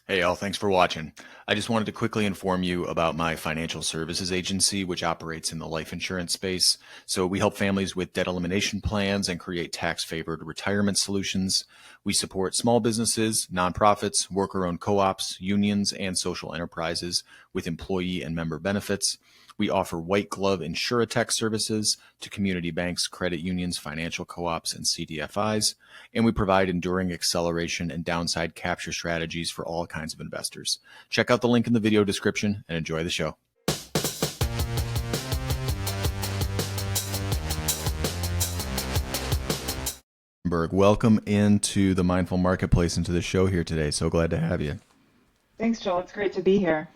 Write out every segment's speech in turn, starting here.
Hey, all, thanks for watching. I just wanted to quickly inform you about my financial services agency, which operates in the life insurance space. So we help families with debt elimination plans and create tax-favored retirement solutions. We support small businesses, nonprofits, worker-owned co-ops, unions, and social enterprises with employee and member benefits. We offer white glove insurtech services to community banks, credit unions, financial co-ops, and CDFIs. And we provide enduring acceleration and downside capture strategies for all kinds of investors. Check out the link in the video description and enjoy the show. Welcome into the Mindful Marketplace, into the show here today. So glad to have you. Thanks, Joel. It's great to be here.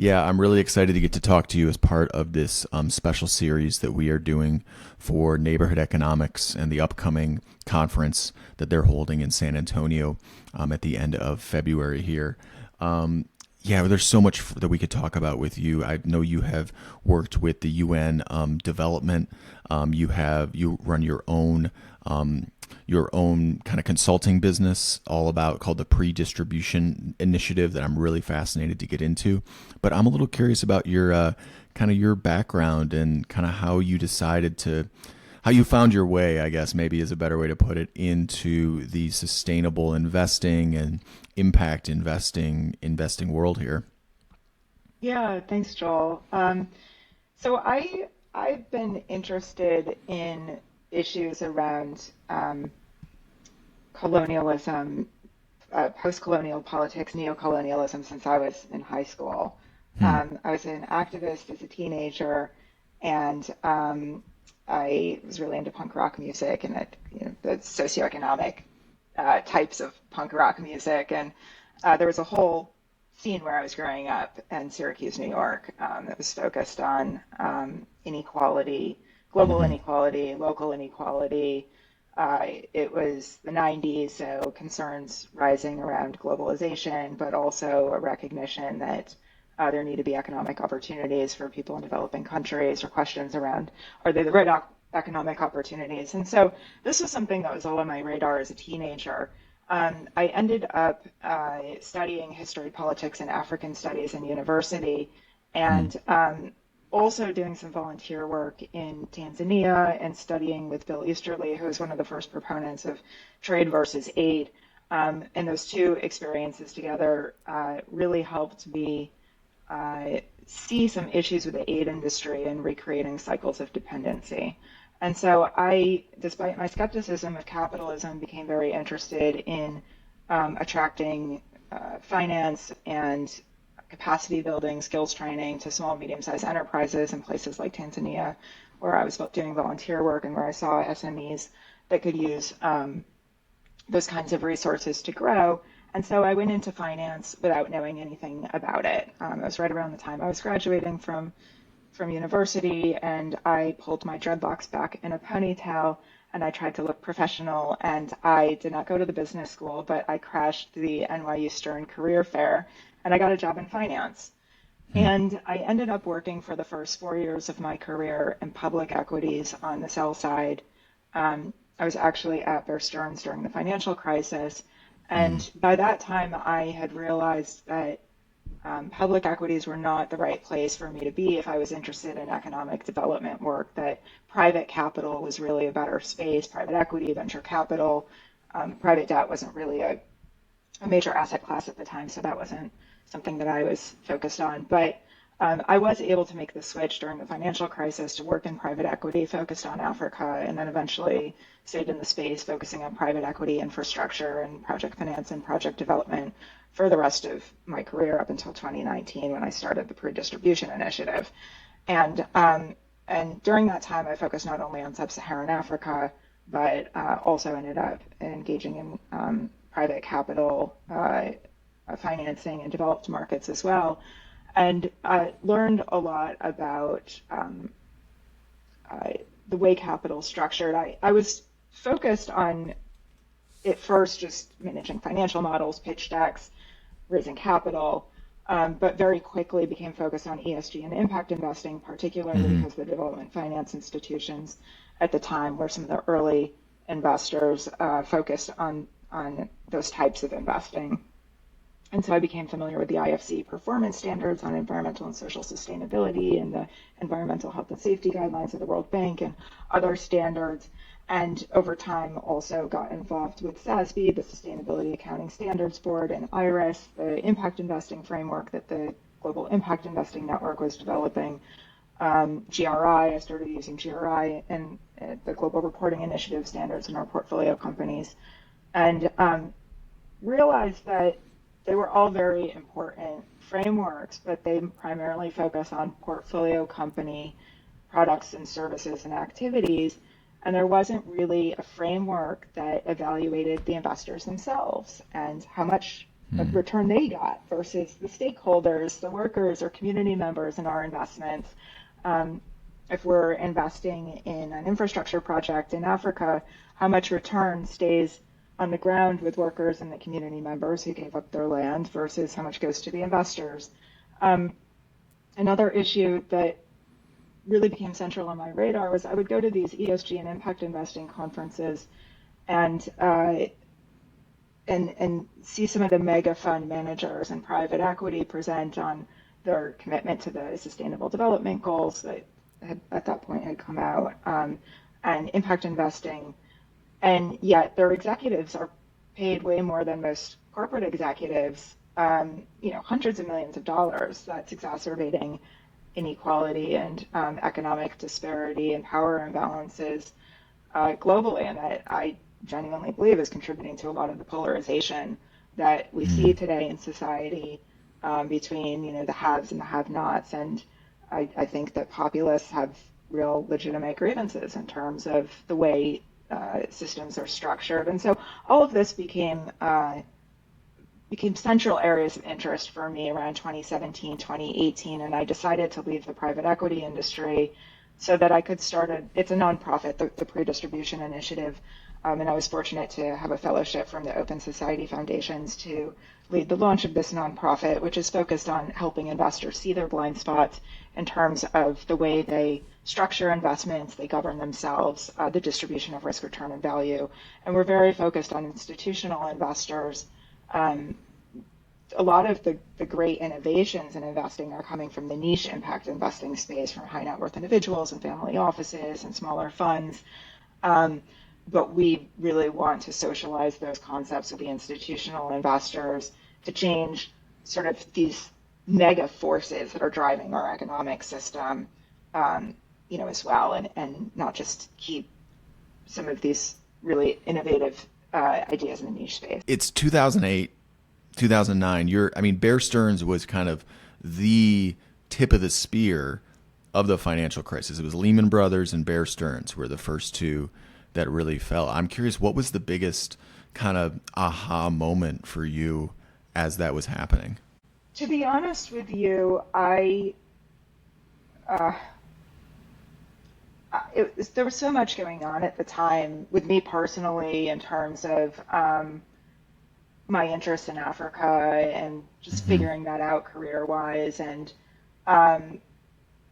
Yeah, I'm really excited to get to talk to you as part of this special series that we are doing for neighborhood economics and the upcoming conference that they're holding in San Antonio at the end of February here. Yeah, there's so much that we could talk about with you. I know you have worked with the UN development. You run your own kind of consulting business all about called the Pre-Distribution Initiative that I'm really fascinated to get into. But I'm a little curious about your kind of your background and kind of how you how you found your way, I guess maybe is a better way to put it, into the sustainable investing and impact investing world here. Yeah, thanks, Joel. I've been interested in issues around colonialism, post-colonial politics, neocolonialism since I was in high school. Hmm. I was an activist as a teenager, and I was really into punk rock music and the socioeconomic types of punk rock music. And there was a whole scene where I was growing up in Syracuse, New York, that was focused on inequality, global Hmm. inequality, local inequality. It was the 90s, so concerns rising around globalization, but also a recognition that there need to be economic opportunities for people in developing countries, or questions around are they the right economic opportunities. And so this was something that was all on my radar as a teenager. I ended up studying history, politics, and African studies in university, Hmm. and also doing some volunteer work in Tanzania and studying with Bill Easterly, who was one of the first proponents of trade versus aid. And those two experiences together really helped me see some issues with the aid industry and recreating cycles of dependency. And so I, despite my skepticism of capitalism, became very interested in attracting finance and capacity building, skills training to small, medium-sized enterprises in places like Tanzania, where I was doing volunteer work and where I saw SMEs that could use those kinds of resources to grow. And so I went into finance without knowing anything about it. It was right around the time I was graduating from university, and I pulled my dreadlocks back in a ponytail and I tried to look professional. And I did not go to the business school, but I crashed the NYU Stern Career Fair and I got a job in finance. Hmm. And I ended up working for the first 4 years of my career in public equities on the sell side. I was actually at Bear Stearns during the financial crisis. Hmm. And by that time, I had realized that public equities were not the right place for me to be if I was interested in economic development work, that private capital was really a better space, private equity, venture capital. Private debt wasn't really a major asset class at the time, so that wasn't something that I was focused on. But I was able to make the switch during the financial crisis to work in private equity focused on Africa, and then eventually stayed in the space focusing on private equity infrastructure and project finance and project development for the rest of my career up until 2019 when I started the Pre-Distribution Initiative. And during that time, I focused not only on Sub-Saharan Africa, but also ended up engaging in private capital financing in developed markets as well, and learned a lot about uh, the way capital is structured. I was focused on, at first, just managing financial models, pitch decks, raising capital, but very quickly became focused on ESG and impact investing, particularly Hmm. because the development finance institutions at the time were some of the early investors focused on those types of investing. And so I became familiar with the IFC performance standards on environmental and social sustainability and the environmental health and safety guidelines of the World Bank and other standards. And over time also got involved with SASB, the Sustainability Accounting Standards Board, and IRIS, the impact investing framework that the Global Impact Investing Network was developing. GRI, I started using GRI and the Global Reporting Initiative standards in our portfolio companies, and realized that they were all very important frameworks, but they primarily focus on portfolio company products and services and activities. And there wasn't really a framework that evaluated the investors themselves and how much of return they got versus the stakeholders, the workers or community members in our investments. If we're investing in an infrastructure project in Africa, how much return stays on the ground with workers and the community members who gave up their land versus how much goes to the investors. Another issue that really became central on my radar was I would go to these ESG and impact investing conferences and see some of the mega fund managers and private equity present on their commitment to the sustainable development goals that at that point had come out, and impact investing. And yet their executives are paid way more than most corporate executives, hundreds of millions of dollars. That's exacerbating inequality and economic disparity and power imbalances globally, and that I genuinely believe is contributing to a lot of the polarization that we see today in society between the haves and the have-nots. And I think that populists have real legitimate grievances in terms of the way systems are structured. And so all of this became central areas of interest for me around 2017, 2018, and I decided to leave the private equity industry so that I could start it's a nonprofit, the Pre-Distribution Initiative, and I was fortunate to have a fellowship from the Open Society Foundations to lead the launch of this nonprofit, which is focused on helping investors see their blind spots in terms of the way they structure investments, they govern themselves, the distribution of risk, return, and value. And we're very focused on institutional investors. A lot of the great innovations in investing are coming from the niche impact investing space, from high net worth individuals and family offices and smaller funds. But we really want to socialize those concepts with the institutional investors to change sort of these mega forces that are driving our economic system, as well, and not just keep some of these really innovative ideas in the niche space. It's 2008, 2009. Bear Stearns was kind of the tip of the spear of the financial crisis. It was Lehman Brothers and Bear Stearns were the first two that really fell. I'm curious, what was the biggest kind of aha moment for you as that was happening? To be honest with you, there was so much going on at the time with me personally in terms of my interest in Africa and just figuring that out career-wise. And I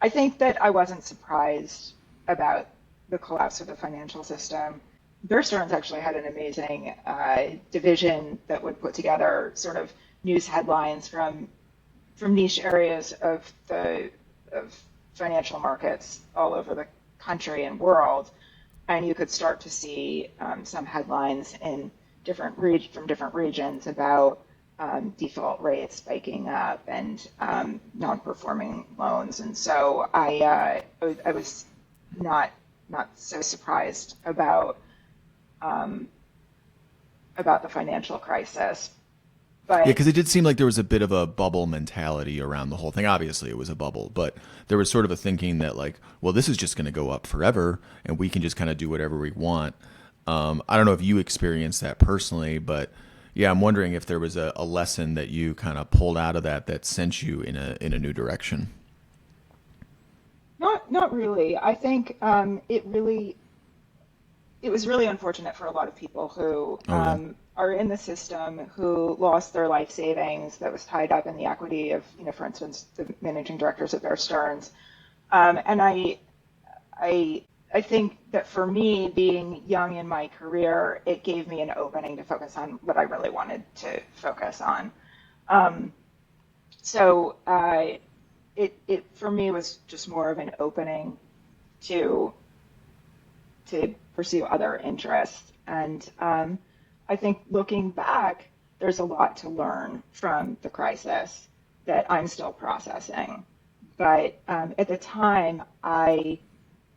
think that I wasn't surprised about the collapse of the financial system. Bear Stearns actually had an amazing division that would put together sort of news headlines from niche areas of financial markets all over the country and world, and you could start to see some headlines in from different regions about default rates spiking up and non-performing loans. And so I was not so surprised about the financial crisis. But yeah, because it did seem like there was a bit of a bubble mentality around the whole thing. Obviously, it was a bubble, but there was sort of a thinking that this is just going to go up forever, and we can just kind of do whatever we want. I don't know if you experienced that personally, but yeah, I'm wondering if there was a lesson that you kind of pulled out of that sent you in a new direction. Not really. I think it was really unfortunate for a lot of people who are in the system who lost their life savings that was tied up in the equity of, for instance, the managing directors at Bear Stearns. And I think that for me, being young in my career, it gave me an opening to focus on what I really wanted to focus on. Um, so it for me was just more of an opening to pursue other interests. And I think looking back, there's a lot to learn from the crisis that I'm still processing. But at the time, I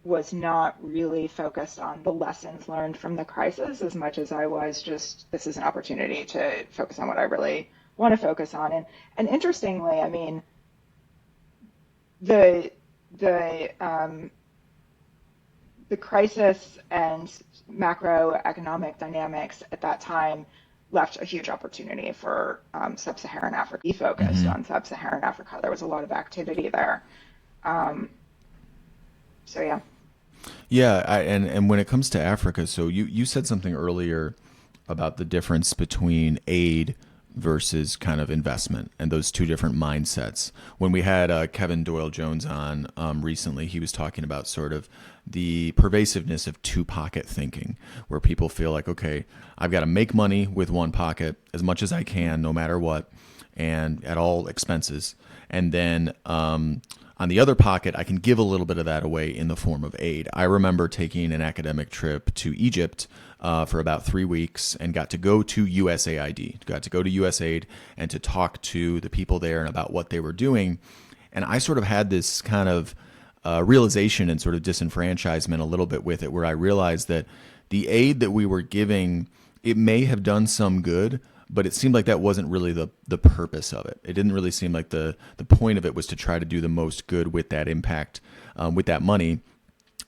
was not really focused on the lessons learned from the crisis as much as I was just, this is an opportunity to focus on what I really want to focus on. And interestingly, I mean, the the um, the crisis and macroeconomic dynamics at that time left a huge opportunity for Sub-Saharan Africa. He focused Hmm. on Sub-Saharan Africa. There was a lot of activity there. Um, so yeah. Yeah, and when it comes to Africa, so you said something earlier about the difference between aid versus kind of investment and those two different mindsets. When we had Kevin Doyle Jones on recently, he was talking about sort of the pervasiveness of two pocket thinking, where people feel like, okay, I've got to make money with one pocket as much as I can, no matter what, and at all expenses. And then on the other pocket, I can give a little bit of that away in the form of aid. I remember taking an academic trip to Egypt for about 3 weeks and got to go to USAID, got to go to USAID and to talk to the people there and about what they were doing. And I sort of had this kind of realization and sort of disenfranchisement a little bit with it, where I realized that the aid that we were giving, it may have done some good, but it seemed like that wasn't really the purpose of it. It didn't really seem like the point of it was to try to do the most good with that impact, with that money,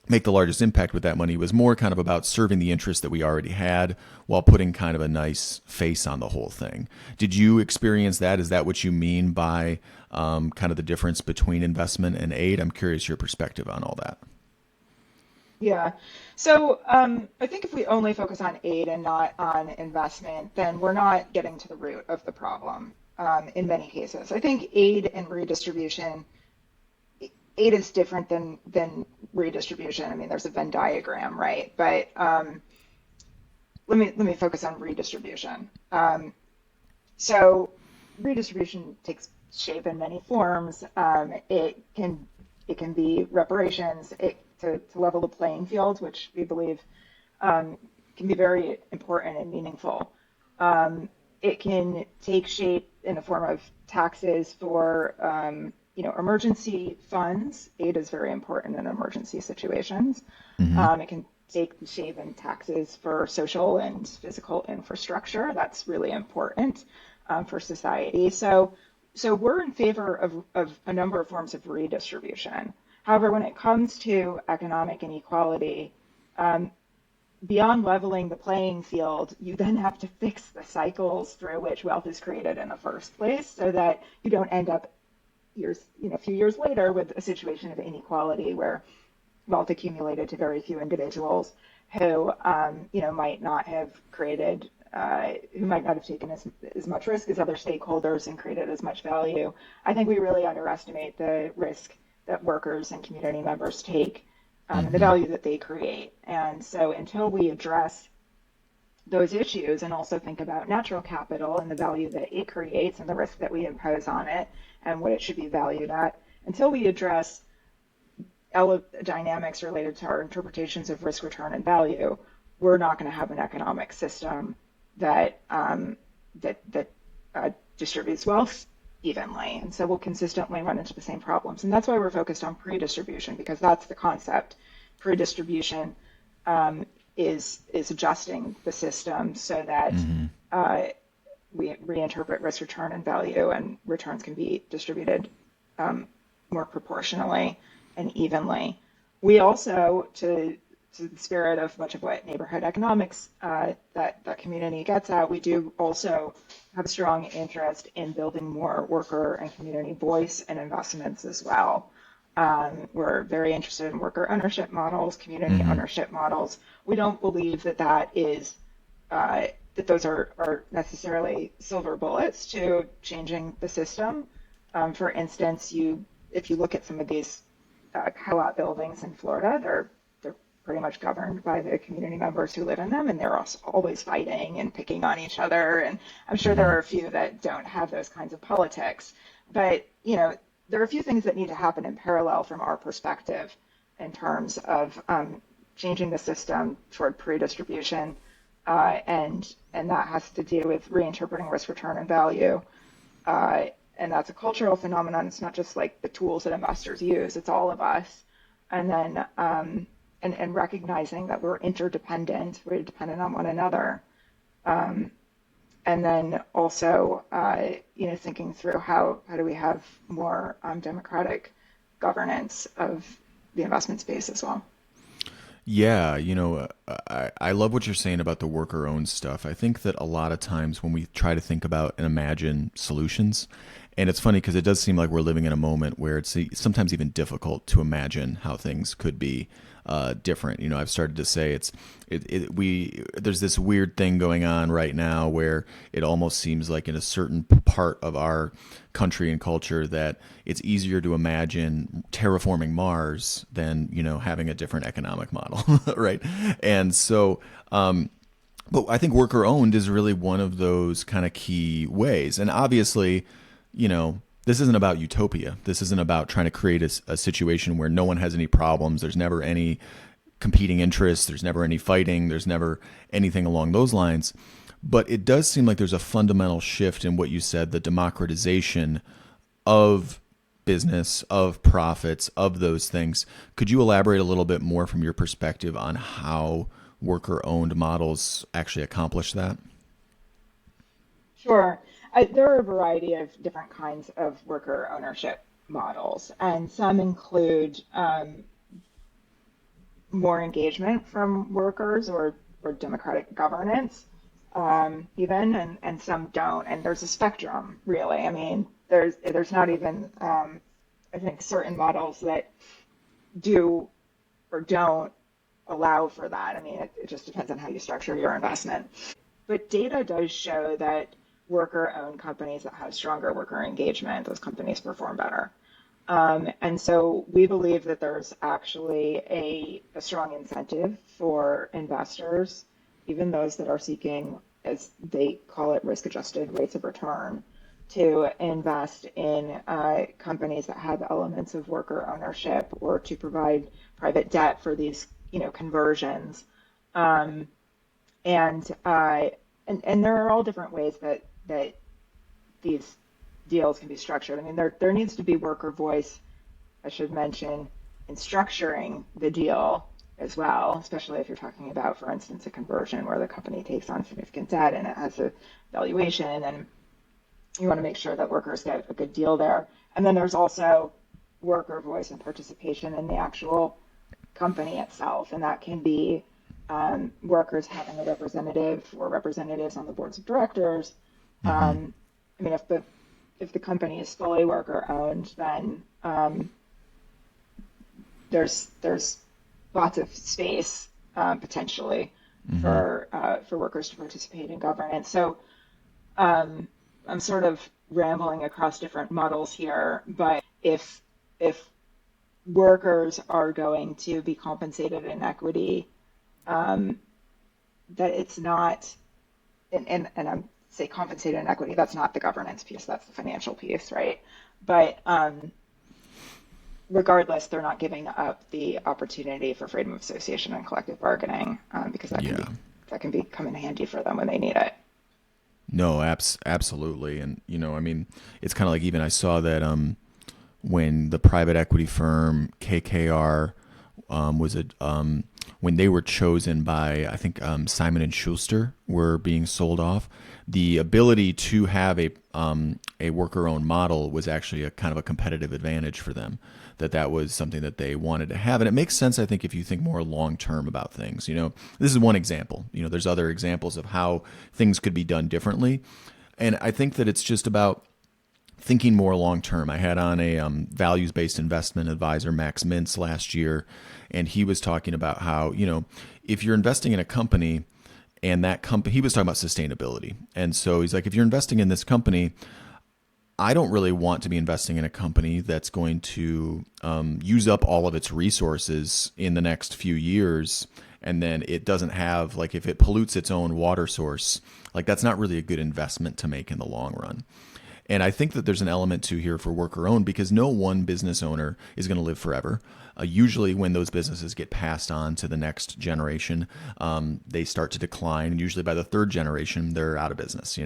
make the largest impact with that money. It was more kind of about serving the interests that we already had while putting kind of a nice face on the whole thing. Did you experience that? Is that what you mean by kind of the difference between investment and aid? I'm curious your perspective on all that. Yeah. So I think if we only focus on aid and not on investment, then we're not getting to the root of the problem in many cases. I think aid and redistribution, aid is different than redistribution. I mean, there's a Venn diagram, right? But let me focus on redistribution. So redistribution takes shape in many forms. It can be reparations to level the playing field, which we believe can be very important and meaningful. It can take shape in the form of taxes for emergency funds. Aid is very important in emergency situations. Hmm. It can take shape in taxes for social and physical infrastructure. That's really important for society. So we're in favor of a number of forms of redistribution. However, when it comes to economic inequality, um, beyond leveling the playing field, you then have to fix the cycles through which wealth is created in the first place so that you don't end up a few years later with a situation of inequality where wealth accumulated to very few individuals who, might not have created, who might not have taken as much risk as other stakeholders and created as much value. I think we really underestimate the risk that workers and community members take and the Hmm. value that they create. And so until we address those issues and also think about natural capital and the value that it creates and the risk that we impose on it and what it should be valued at, until we address dynamics related to our interpretations of risk, return, and value, we're not going to have an economic system that distributes wealth evenly. And so we'll consistently run into the same problems. And that's why we're focused on pre-distribution, because that's the concept. Pre-distribution is adjusting the system so that Hmm. uh, we reinterpret risk, return, and value, and returns can be distributed um, more proportionally and evenly. We also, to the spirit of much of what neighborhood economics that community gets at, we do also have a strong interest in building more worker and community voice and investments as well. We're very interested in worker ownership models, community Hmm. ownership models. We don't believe that those are necessarily silver bullets to changing the system. For instance, if you look at some of these co-op buildings in Florida, they're pretty much governed by the community members who live in them, and they're also always fighting and picking on each other. And I'm sure there Hmm. are a few that don't have those kinds of politics, but there are a few things that need to happen in parallel from our perspective in terms of changing the system toward pre-distribution, and that has to do with reinterpreting risk, return, and value. Uh, and that's a cultural phenomenon. It's not just like the tools that investors use; it's all of us. And then and recognizing that we're dependent on one another. Um, and then also, thinking through how do we have more democratic governance of the investment space as well. Yeah, I love what you're saying about the worker owned stuff. I think that a lot of times when we try to think about and imagine solutions, and it's funny because it does seem like we're living in a moment where it's sometimes even difficult to imagine how things could be different. I've started to say we there's this weird thing going on right now where it almost seems like in a certain part of our country and culture that it's easier to imagine terraforming Mars than having a different economic model, right? And so. But I think worker owned is really one of those kind of key ways. And obviously, this isn't about utopia. This isn't about trying to create a situation where no one has any problems. There's never any competing interests. There's never any fighting. There's never anything along those lines. But it does seem like there's a fundamental shift in what you said, the democratization of business, of profits, of those things. Could you elaborate a little bit more from your perspective on how worker owned models actually accomplish that? Sure. There are a variety of different kinds of worker ownership models, and some include more engagement from workers or democratic governance, even, and some don't. And there's a spectrum, really. I mean, there's not even, I think, certain models that do or don't allow for that. I mean, it just depends on how you structure your investment. But data does show that worker-owned companies that have stronger worker engagement, those companies perform better. And so we believe that there's actually a strong incentive for investors, even those that are seeking, as they call it, risk-adjusted rates of return, to invest in companies that have elements of worker ownership or to provide private debt for these, conversions. Um, and, uh, and there are all different ways that these deals can be structured. I mean, there needs to be worker voice, I should mention, in structuring the deal as well, especially if you're talking about, for instance, a conversion where the company takes on significant debt and it has a valuation, and you want to make sure that workers get a good deal there. And then there's also worker voice and participation in the actual company itself, and that can be workers having a representative or representatives on the boards of directors. Hmm. I mean, if the company is fully worker owned, then there's lots of space potentially Hmm. for workers to participate in governance. So um, I'm sort of rambling across different models here, but if workers are going to be compensated in equity, um, that it's not, and I'm say compensated in equity, that's not the governance piece, that's the financial piece, right? But regardless, they're not giving up the opportunity for freedom of association and collective bargaining, because Yeah. that can be come in handy for them when they need it. No, absolutely. And, I mean, it's kind of like even I saw that when the private equity firm KKR was when they were chosen by, I think, Simon and Schuster were being sold off. The ability to have a worker owned model was actually a kind of a competitive advantage for them. That was something that they wanted to have, and it makes sense, I think, if you think more long term about things. This is one example. There's other examples of how things could be done differently, and I think that it's just about thinking more long term. I had on a values based investment advisor, Max Mintz, last year, and he was talking about how, if you're investing in a company and that company, he was talking about sustainability. And so he's like, if you're investing in this company, I don't really want to be investing in a company that's going to use up all of its resources in the next few years, and then it doesn't have, like, if it pollutes its own water source, like, that's not really a good investment to make in the long run. And I think that there's an element to here for worker owned, because no one business owner is going to live forever. Usually, when those businesses get passed on to the next generation, they start to decline. And usually, by the third generation, they're out of business.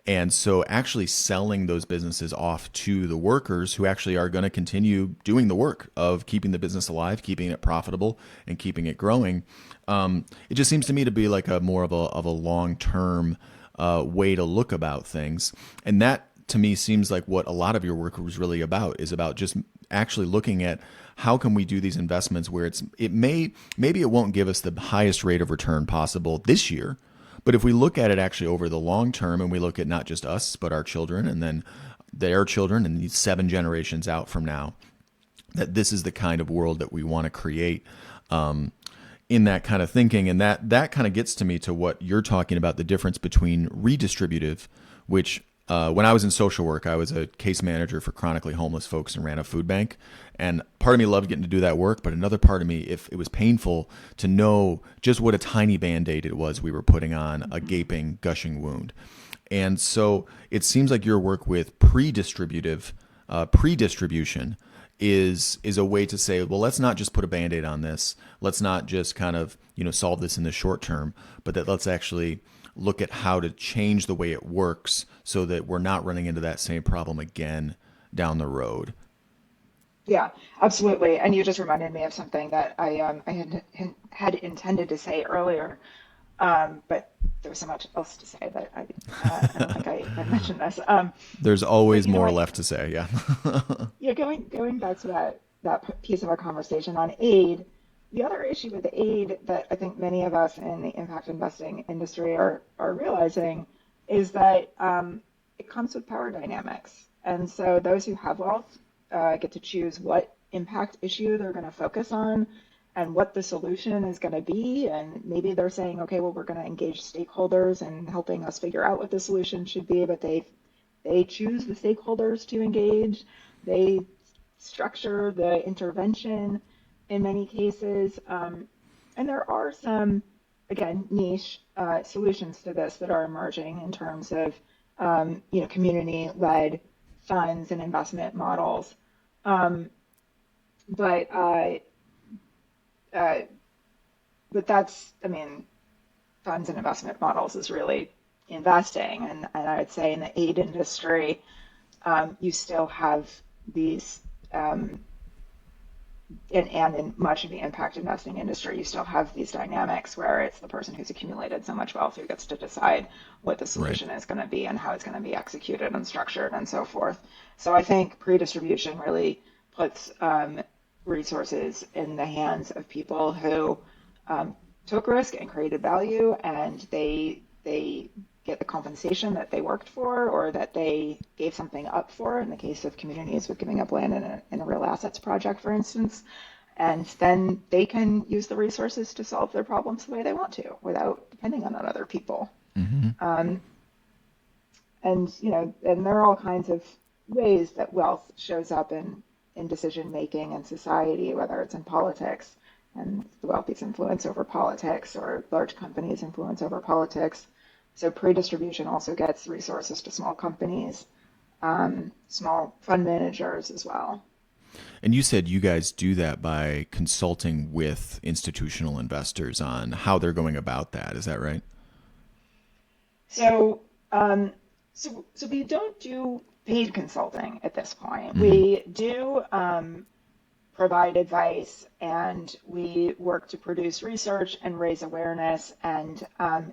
And so, actually selling those businesses off to the workers who actually are going to continue doing the work of keeping the business alive, keeping it profitable, and keeping it growing, it just seems to me to be like a more of a long term way to look about things. And that to me seems like what a lot of your work was really about, is about just actually looking at how can we do these investments where maybe it won't give us the highest rate of return possible this year, but if we look at it actually over the long term, and we look at not just us but our children and then their children and these 7 generations out from now, that this is the kind of world that we want to create, in that kind of thinking. And that kind of gets to me to what you're talking about, the difference between redistributive, which when I was in social work, I was a case manager for chronically homeless folks and ran a food bank. And part of me loved getting to do that work, but another part of me, if it was painful to know just what a tiny Band-Aid it was we were putting on a gaping, gushing wound. And so it seems like your work with pre-distribution is a way to say, well, let's not just put a Band-Aid on this. Let's not just kind of, solve this in the short term, but that let's actually look at how to change the way it works so that we're not running into that same problem again down the road. Yeah, absolutely. And you just reminded me of something that I had intended to say earlier, but there was so much else to say that I don't think I mentioned this. There's But always you know, more left to say. Yeah. yeah, going back to that piece of our conversation on aid, the other issue with aid that I think many of us in the impact investing industry are realizing is that it comes with power dynamics, and so those who have wealth get to choose what impact issue they're going to focus on and what the solution is going to be. And maybe they're saying, okay, well, we're going to engage stakeholders in helping us figure out what the solution should be, but they choose the stakeholders to engage. They structure the intervention in many cases. And there are some, again, niche solutions to this that are emerging in terms of, community-led funds and investment models. Um, but uh, uh, but that's, I mean, funds and investment models is really investing, and I would say in the aid industry, you still have these, um, and in much of the impact investing industry, you still have these dynamics where it's the person who's accumulated so much wealth who gets to decide what the Right. solution is going to be and how it's going to be executed and structured and so forth. So I think pre-distribution really puts resources in the hands of people who took risk and created value, and they get the compensation that they worked for or that they gave something up for. In the case of communities with giving up land in a real assets project, for instance, and then they can use the resources to solve their problems the way they want to without depending on other people. Hmm. Um, and there are all kinds of ways that wealth shows up in decision making in society, whether it's in politics and the wealthy's influence over politics or large companies' influence over politics. So pre-distribution also gets resources to small companies, small fund managers as well. And you said you guys do that by consulting with institutional investors on how they're going about that. Is that right? So, so we don't do paid consulting at this point. Hmm. We do provide advice, and we work to produce research and raise awareness and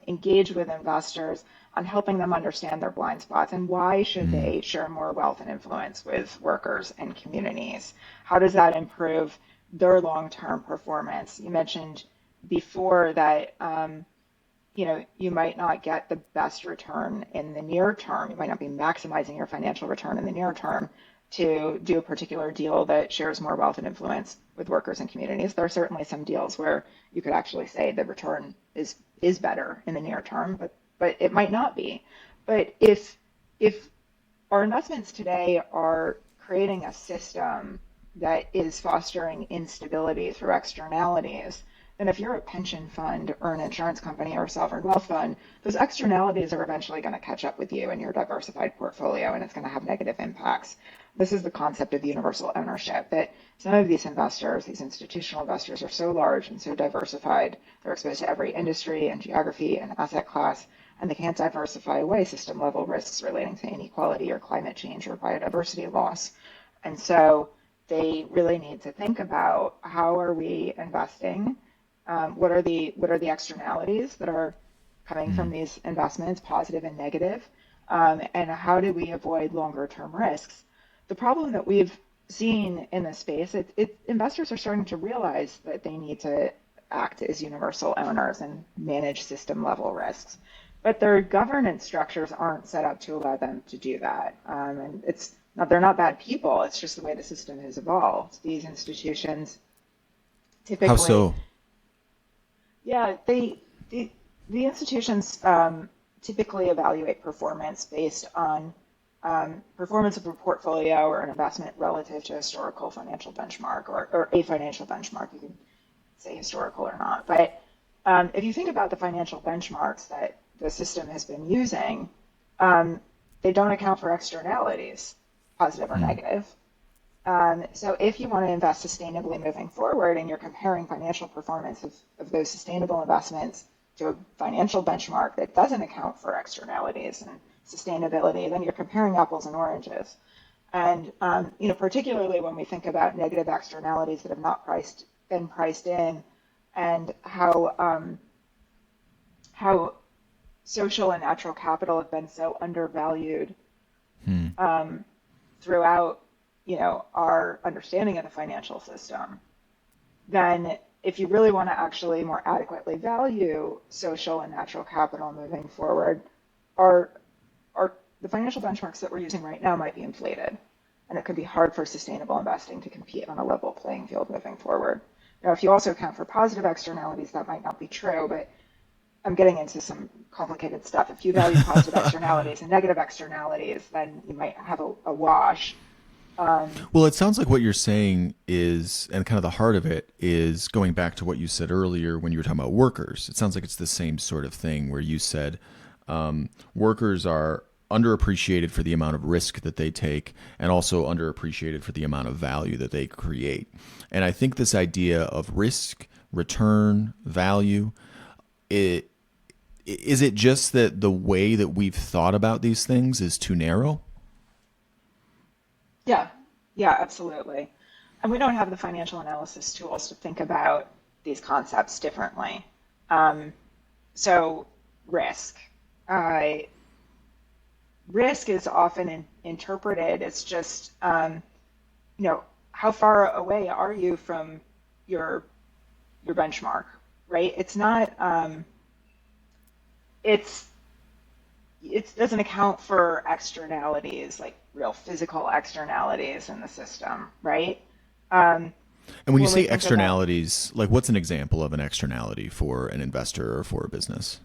engage with investors on helping them understand their blind spots and why should Hmm. they share more wealth and influence with workers and communities. How does that improve their long-term performance? You mentioned before that you might not get the best return in the near term. You might not be maximizing your financial return in the near term to do a particular deal that shares more wealth and influence with workers and communities. There are certainly some deals where you could actually say the return is better in the near term, but it might not be. But if our investments today are creating a system that is fostering instability through externalities. And if you're a pension fund or an insurance company or a sovereign wealth fund, those externalities are eventually going to catch up with you in your diversified portfolio, and it's going to have negative impacts. This is the concept of universal ownership, that some of these investors, these institutional investors, are so large and so diversified, they're exposed to every industry and geography and asset class, and they can't diversify away system level risks relating to inequality or climate change or biodiversity loss. And so they really need to think about, how are we investing? What are the externalities that are coming from these investments, positive and negative? And how do we avoid longer term risks? The problem that we've seen in this space, investors are starting to realize that they need to act as universal owners and manage system level risks. But their governance structures aren't set up to allow them to do that. And they're not bad people, it's just the way the system has evolved. These institutions How typically, so? yeah, the institutions typically evaluate performance based on performance of a portfolio or an investment relative to a historical financial benchmark, or a financial benchmark. You can say historical or not. But if you think about the financial benchmarks that the system has been using, they don't account for externalities, positive or negative. So if you want to invest sustainably moving forward and you're comparing financial performance of those sustainable investments to a financial benchmark that doesn't account for externalities and sustainability, then you're comparing apples and oranges. And particularly when we think about negative externalities that have not been priced in, and how social and natural capital have been so undervalued throughout our understanding of the financial system, then if you really want to actually more adequately value social and natural capital moving forward, our the financial benchmarks that we're using right now might be inflated, and it could be hard for sustainable investing to compete on a level playing field moving forward. Now, if you also account for positive externalities, that might not be true, but I'm getting into some complicated stuff. If you value positive externalities and negative externalities, then you might have a wash. Well, it sounds like what you're saying is, and kind of the heart of it is going back to what you said earlier when you were talking about workers. It sounds like it's the same sort of thing where you said workers are underappreciated for the amount of risk that they take, and also underappreciated for the amount of value that they create. And I think this idea of risk, return, value, is it just that the way that we've thought about these things is too narrow? Yeah, yeah, absolutely. And we don't have the financial analysis tools to think about these concepts differently. So risk. Uh, Risk is often interpreted as just, how far away are you from your benchmark, right? It's not. It's it doesn't account for externalities, like real physical externalities in the system, right? Um, And when you when we say think about, externalities, like what's an example of an externality for an investor or for a business?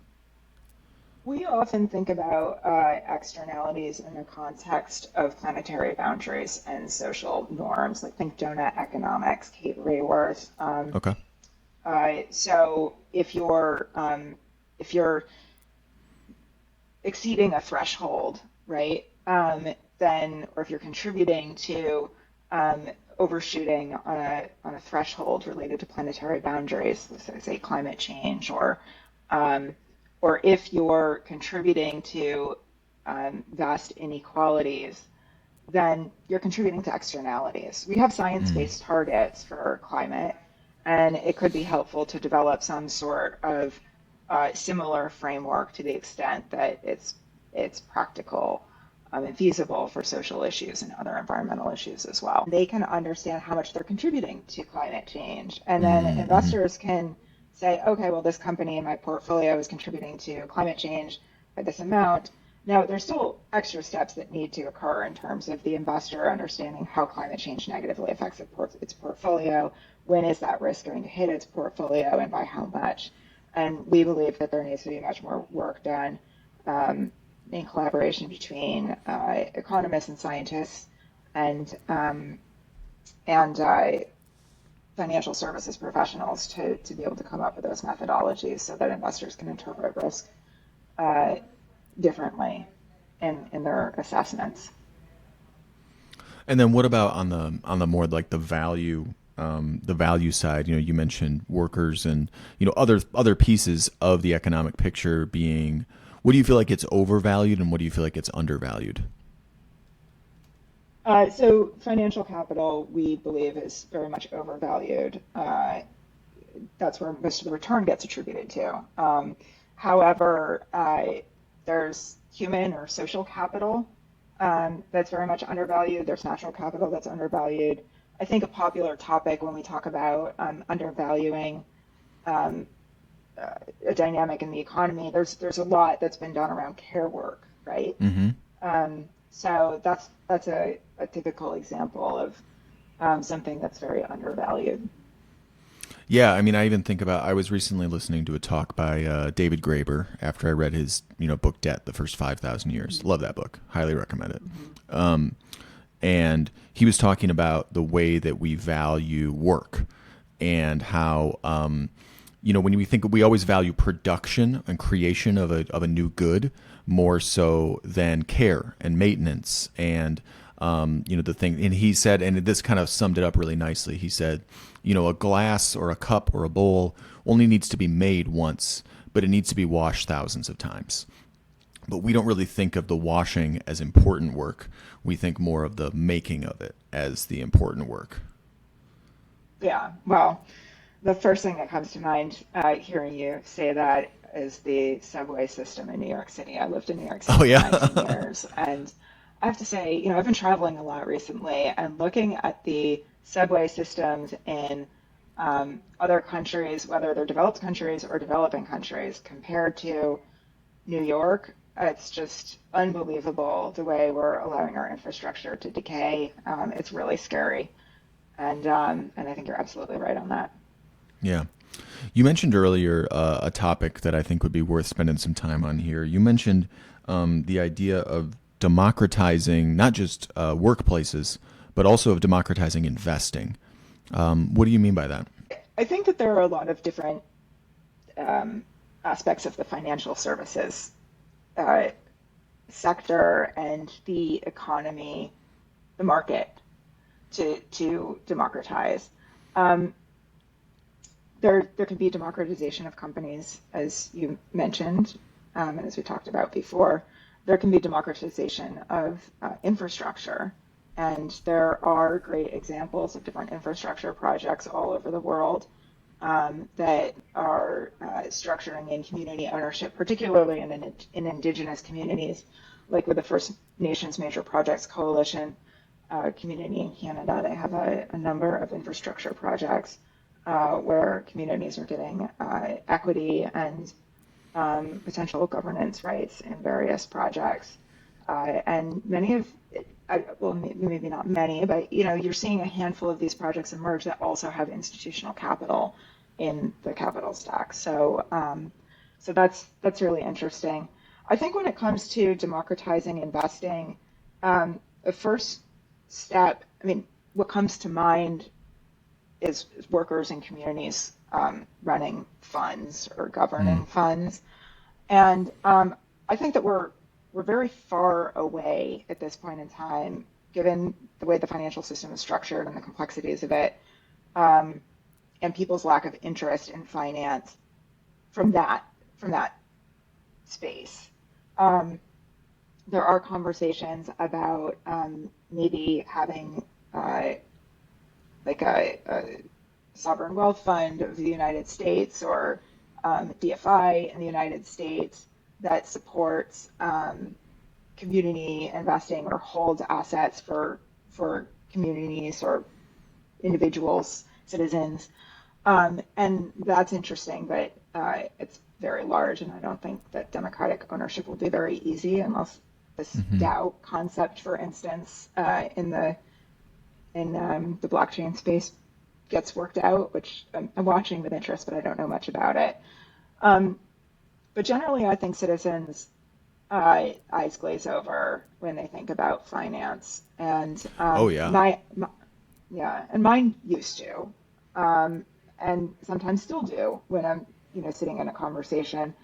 we often think about externalities in the context of planetary boundaries and social norms, like think donut economics, Kate Rayworth. Okay. So if you're exceeding a threshold, right? Then, or if you're contributing to overshooting on a threshold related to planetary boundaries, so say climate change, um, or if you're contributing to vast inequalities, then you're contributing to externalities. We have science-based targets for climate, and it could be helpful to develop some sort of similar framework to the extent that it's practical and feasible for social issues and other environmental issues as well. They can understand how much they're contributing to climate change, and then Mm-hmm. investors can say, okay, well, this company in my portfolio is contributing to climate change by this amount. Now, there's still extra steps that need to occur in terms of the investor understanding how climate change negatively affects its portfolio, when is that risk going to hit its portfolio, and by how much. And we believe that there needs to be much more work done in collaboration between economists and scientists and financial services professionals to be able to come up with those methodologies so that investors can interpret risk differently in their assessments. And then what about on the more like the value side? You know, you mentioned workers and other pieces of the economic picture being. What do you feel like it's overvalued, and what do you feel like it's undervalued? So financial capital, we believe, is very much overvalued. That's where most of the return gets attributed to. However, there's human or social capital that's very much undervalued. There's natural capital that's undervalued. I think a popular topic when we talk about undervaluing a dynamic in the economy, there's a lot that's been done around care work, right? Mm-hmm. So that's a typical example of something that's very undervalued. Yeah, I mean, I even think about. I was recently listening to a talk by David Graeber after I read his book Debt: The First 5,000 Years. Love that book. Highly recommend it. And he was talking about the way that we value work and how when we always value production and creation of a new good more so than care and maintenance and the thing. And he said, and this kind of summed it up really nicely. He said, a glass or a cup or a bowl only needs to be made once, but it needs to be washed thousands of times. But we don't really think of the washing as important work. We think more of the making of it as the important work. Yeah, well, the first thing that comes to mind hearing you say that is the subway system in New York City. I lived in New York City Oh for yeah. 19 years, and I have to say, I've been traveling a lot recently and looking at the subway systems in other countries, whether they're developed countries or developing countries, compared to New York. It's just unbelievable the way we're allowing our infrastructure to decay. It's really scary, and I think you're absolutely right on that. Yeah. You mentioned earlier a topic that I think would be worth spending some time on here. You mentioned the idea of democratizing not just workplaces, but also of democratizing investing. What do you mean by that? I think that there are a lot of different aspects of the financial services uh, sector and the economy, the market, to democratize. Um, there can be democratization of companies, as you mentioned, and as we talked about before. There can be democratization of infrastructure, and there are great examples of different infrastructure projects all over the world that are structuring in community ownership, particularly in indigenous communities, like with the First Nations Major Projects Coalition community in Canada. They have a number of infrastructure projects where communities are getting equity and potential governance rights in various projects. And many of, well, maybe not many, but you're seeing a handful of these projects emerge that also have institutional capital in the capital stack. So that's really interesting. I think when it comes to democratizing investing, the first step, I mean, what comes to mind is workers and communities running funds or governing funds. And I think that we're very far away at this point in time, given the way the financial system is structured and the complexities of it, and people's lack of interest in finance from that space. Um, there are conversations about maybe having like a sovereign wealth fund of the United States or DFI in the United States that supports community investing or holds assets for communities or individuals, citizens. And that's interesting, but it's very large, and I don't think that democratic ownership will be very easy unless this Mm-hmm. DAO concept, for instance, in the blockchain space gets worked out, which I'm watching with interest, but I don't know much about it. Um, but generally, I think citizens eyes glaze over when they think about finance. And Oh yeah. yeah, and mine used to, and sometimes still do when I'm, sitting in a conversation.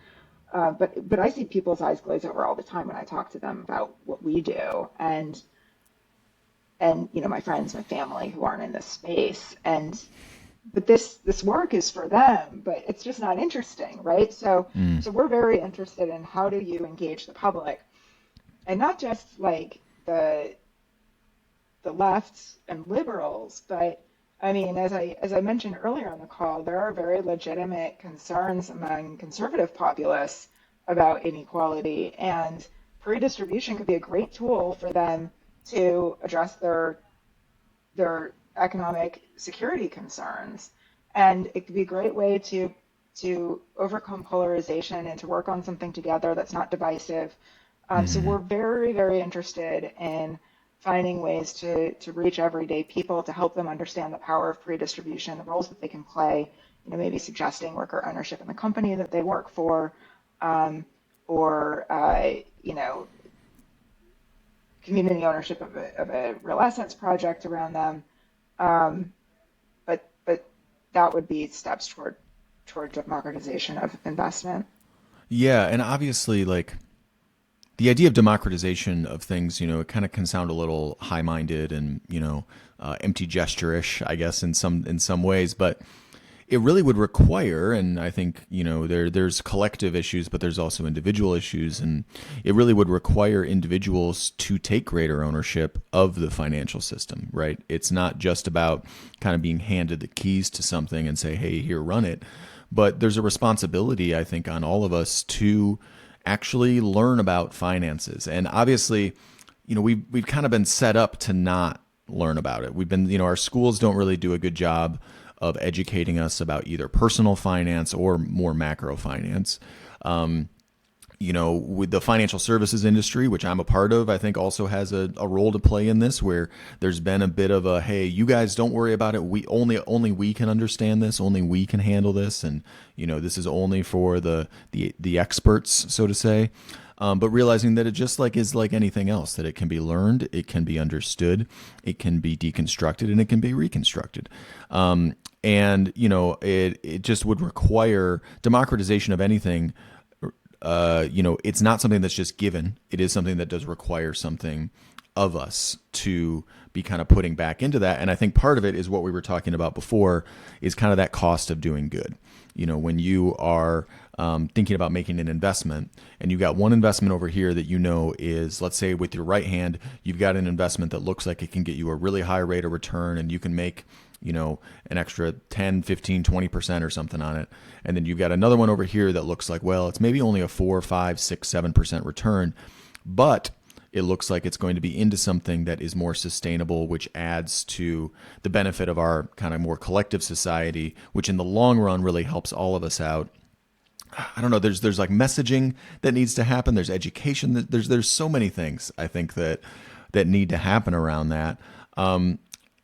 But I see people's eyes glaze over all the time when I talk to them about what we do, and my friends, my family who aren't in this space, and but this work is for them, but it's just not interesting, right? Mm. So we're very interested in how do you engage the public, and not just like the left and liberals, but I mean, as I mentioned earlier on the call, there are very legitimate concerns among conservative populists about inequality, and redistribution could be a great tool for them to address their economic security concerns. And it could be a great way to overcome polarization and to work on something together that's not divisive. So Mm. we're very, very interested in finding ways to reach everyday people to help them understand the power of pre-distribution, the roles that they can play, maybe suggesting worker ownership in the company that they work for, um, or community ownership of a real assets project around them. Um, but that would be steps toward democratization of investment. Yeah, and obviously, like the idea of democratization of things, it kind of can sound a little high-minded and empty gesture-ish, I guess, in some ways. But it really would require, and I think there's collective issues, but there's also individual issues, and it really would require individuals to take greater ownership of the financial system, right? It's not just about kind of being handed the keys to something and say, hey, here, run it, but there's a responsibility, I think, on all of us to actually learn about finances. And obviously, we've kind of been set up to not learn about it. We've been, our schools don't really do a good job of educating us about either personal finance or more macro finance. With the financial services industry, which I'm a part of, I think also has a role to play in this, where there's been a bit of a, hey, you guys don't worry about it. We only we can understand this. Only we can handle this. And, this is only for the experts, so to say. But realizing that it just is like anything else, that it can be learned, it can be understood, it can be deconstructed, and it can be reconstructed. And it just would require democratization of anything. It's not something that's just given. It is something that does require something of us to be kind of putting back into that. And I think part of it is what we were talking about before, is kind of that cost of doing good. When you are thinking about making an investment, and you got one investment over here that is, let's say with your right hand, you've got an investment that looks like it can get you a really high rate of return, and you can make an extra 10, 15, 20% or something on it. And then you've got another one over here that looks like, well, it's maybe only a 4, 5, 6, 7% return, but it looks like it's going to be into something that is more sustainable, which adds to the benefit of our kind of more collective society, which in the long run really helps all of us out. I don't know. There's like messaging that needs to happen. There's education. There's so many things I think that need to happen around that.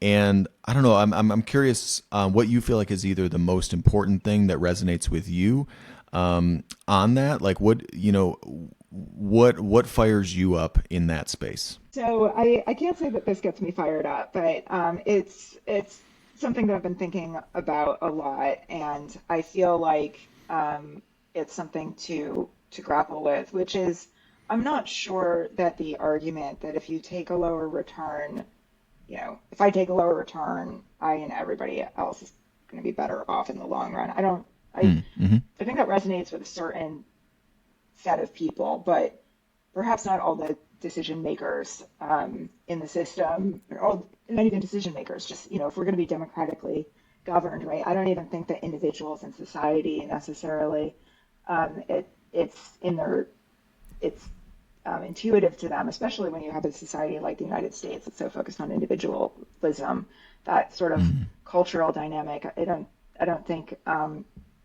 And I don't know. I'm curious what you feel like is either the most important thing that resonates with you on that. Like what fires you up in that space? So I can't say that this gets me fired up, but it's something that I've been thinking about a lot, and I feel like it's something to grapple with, which is I'm not sure that the argument that if you take a lower return, if I take a lower return, I and everybody else is going to be better off in the long run. I don't, Mm-hmm. I think that resonates with a certain set of people, but perhaps not all the decision makers in the system, or not even decision makers. Just if we're going to be democratically governed, right? I don't even think that individuals in society necessarily it's in their it's intuitive to them, especially when you have a society like the United States that's so focused on individualism. That sort of Mm-hmm. cultural dynamic, I don't think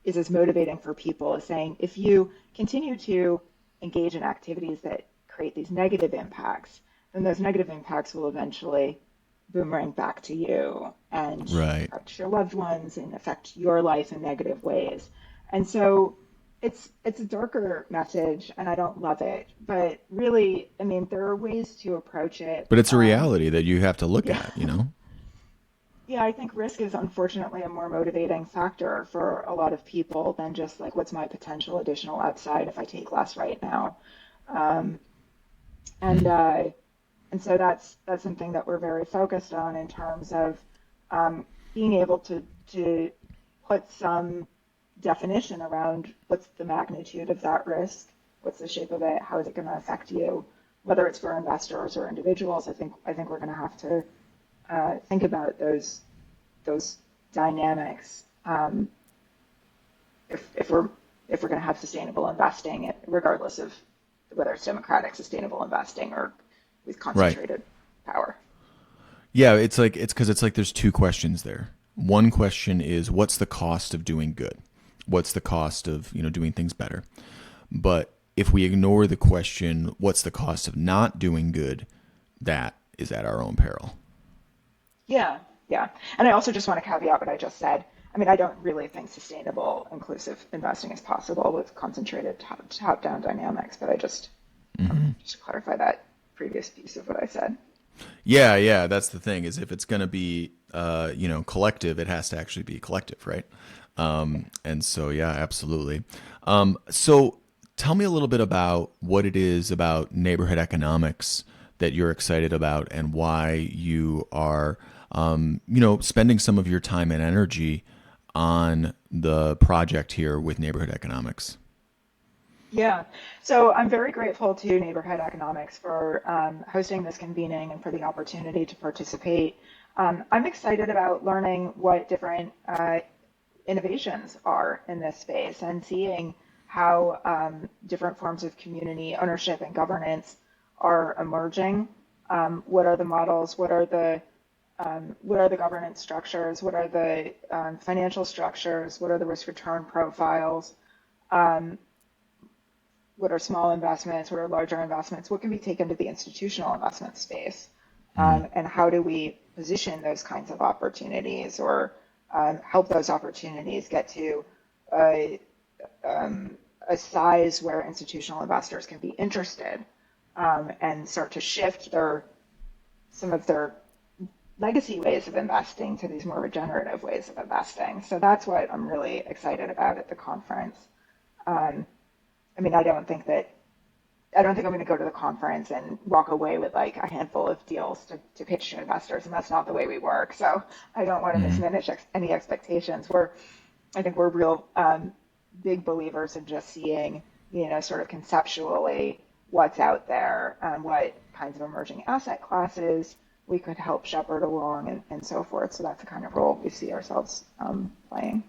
is as motivating for people as saying if you continue to engage in activities that create these negative impacts, then those negative impacts will eventually boomerang back to you and Right. affect your loved ones and affect your life in negative ways. And so it's a darker message, and I don't love it. But really, I mean, there are ways to approach it. But it's a reality that you have to look Yeah, at, you know? yeah. I think risk is unfortunately a more motivating factor for a lot of people than just like what's my potential additional upside if I take less right now. Um, and Hmm. uh, and so that's something that we're very focused on in terms of being able to put some definition around what's the magnitude of that risk, what's the shape of it, how is it going to affect you, whether it's for investors or individuals. I think we're going to have to think about those dynamics if we're going to have sustainable investing, regardless of whether it's democratic sustainable investing or with Right. concentrated power. Yeah, it's because it's like there's two questions there. One question is what's the cost of doing good? What's the cost of, doing things better? But if we ignore the question, what's the cost of not doing good, that is at our own peril. Yeah, yeah. And I also just want to caveat what I just said. I mean, I don't really think sustainable, inclusive investing is possible with concentrated top-down dynamics, but I just to clarify that previous piece of what I said. Yeah, yeah, that's the thing is if it's going to be collective, it has to actually be collective, right? And so yeah, absolutely. So tell me a little bit about what it is about neighborhood economics that you're excited about and why you are spending some of your time and energy on the project here with neighborhood economics. Yeah. So I'm very grateful to Neighborhood Economics for hosting this convening and for the opportunity to participate. I'm excited about learning what different innovations are in this space and seeing how different forms of community ownership and governance are emerging. What are the models? What are the governance structures? What are the financial structures? What are the risk return profiles? Um, what are small investments? What are larger investments? What can be taken to the institutional investment space? Mm. And how do we position those kinds of opportunities or help those opportunities get to a, a size where institutional investors can be interested and start to shift some of their legacy ways of investing to these more regenerative ways of investing. So that's what I'm really excited about at the conference. Um, I mean, I don't think I'm going to go to the conference and walk away with like a handful of deals to pitch to investors, and that's not the way we work. So I don't want to Hmm. mismanage any expectations. I think we're real big believers in just seeing, sort of conceptually what's out there, what kinds of emerging asset classes we could help shepherd along, and so forth. So that's the kind of role we see ourselves playing.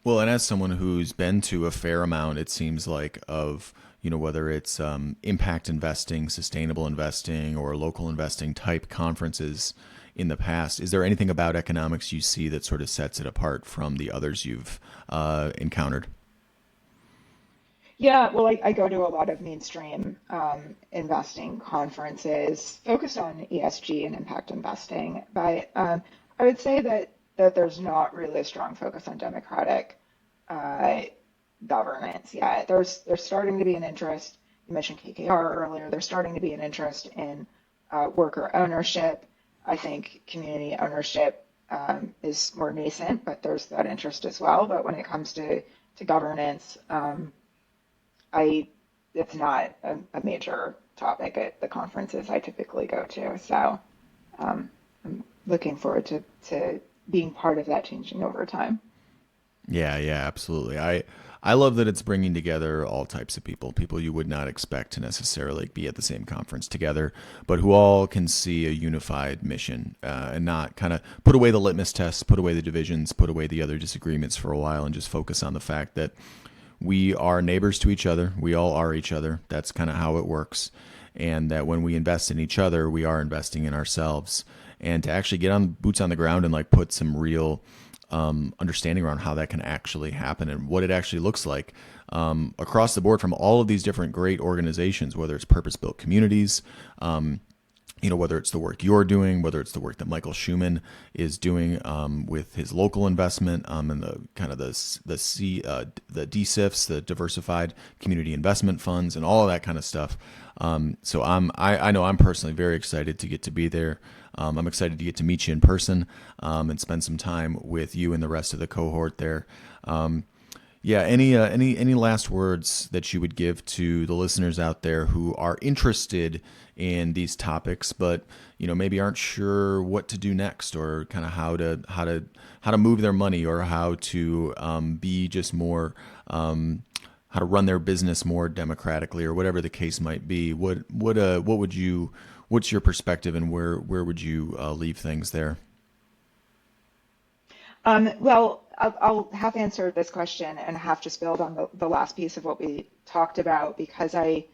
Well, and as someone who's been to a fair amount, it seems like of whether it's impact investing, sustainable investing, or local investing type conferences in the past, is there anything about economics you see that sort of sets it apart from the others you've encountered? Yeah, well, I go to a lot of mainstream investing conferences focused on ESG and impact investing, but I would say that there's not really a strong focus on democratic uh, governance yet. There's starting to be an interest. You mentioned KKR earlier. There's starting to be an interest in worker ownership. I think community ownership is more nascent, but there's that interest as well. But when it comes to governance, I it's not a major topic at the conferences I typically go to. So I'm looking forward to being part of that changing over time. Yeah, yeah, absolutely. I love that it's bringing together all types of people, people you would not expect to necessarily be at the same conference together, but who all can see a unified mission and not kind of put away the litmus tests, put away the divisions, put away the other disagreements for a while, and just focus on the fact that we are neighbors to each other. We all are each other. That's kind of how it works. And that when we invest in each other, we are investing in ourselves. And to actually get on boots on the ground and like put some real understanding around how that can actually happen and what it actually looks like across the board from all of these different great organizations, whether it's purpose built communities, whether it's the work you're doing, whether it's the work that Michael Schumann is doing with his local investment and the kind of the DCIFs, the diversified community investment funds, and all of that kind of stuff. So I know I'm personally very excited to get to be there. I'm excited to get to meet you in person and spend some time with you and the rest of the cohort there. Yeah. Any last words that you would give to the listeners out there who are interested in these topics, but maybe aren't sure what to do next, or kind of how to move their money, or how to be just more how to run their business more democratically, or whatever the case might be? What's your perspective, and where would you leave things there? Well, I'll half answer this question and half just build on the last piece of what we talked about, because I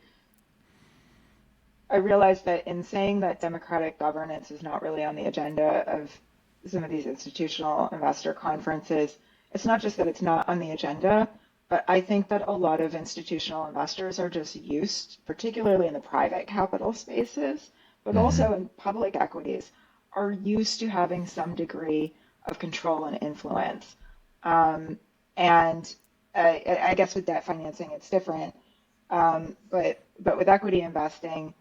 realized that in saying that democratic governance is not really on the agenda of some of these institutional investor conferences, it's not just that it's not on the agenda, but I think that a lot of institutional investors are just used, particularly in the private capital spaces, but Mm-hmm. also in public equities, are used to having some degree of control and influence. And I guess with debt financing, it's different. But with equity investing,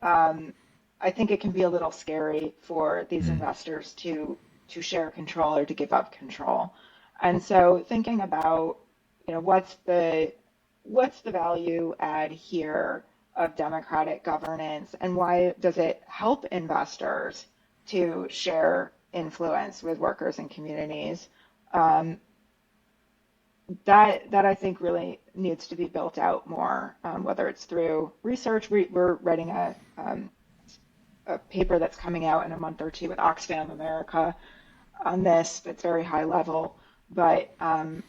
I think it can be a little scary for these Mm-hmm. investors to share control or to give up control. And so thinking about, what's the value add here of democratic governance, and why does it help investors to share influence with workers and communities? Um, that I think really needs to be built out more, whether it's through research. We're writing a paper that's coming out in a month or two with Oxfam America on this. It's very high level, but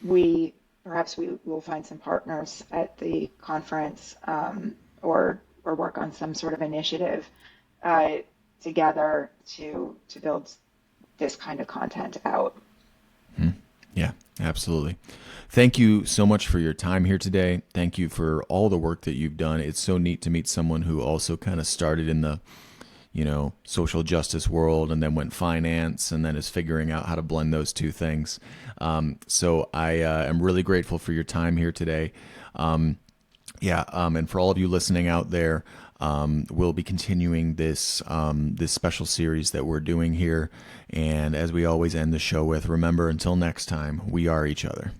we perhaps we will find some partners at the conference, or work on some sort of initiative uh, together to build this kind of content out. Yeah, absolutely. Thank you so much for your time here today. Thank you for all the work that you've done. It's so neat to meet someone who also kind of started in the, social justice world, and then went finance, and then is figuring out how to blend those two things. So I am really grateful for your time here today. Yeah, and for all of you listening out there, we'll be continuing this special series that we're doing here. And as we always end the show with, remember, until next time, we are each other.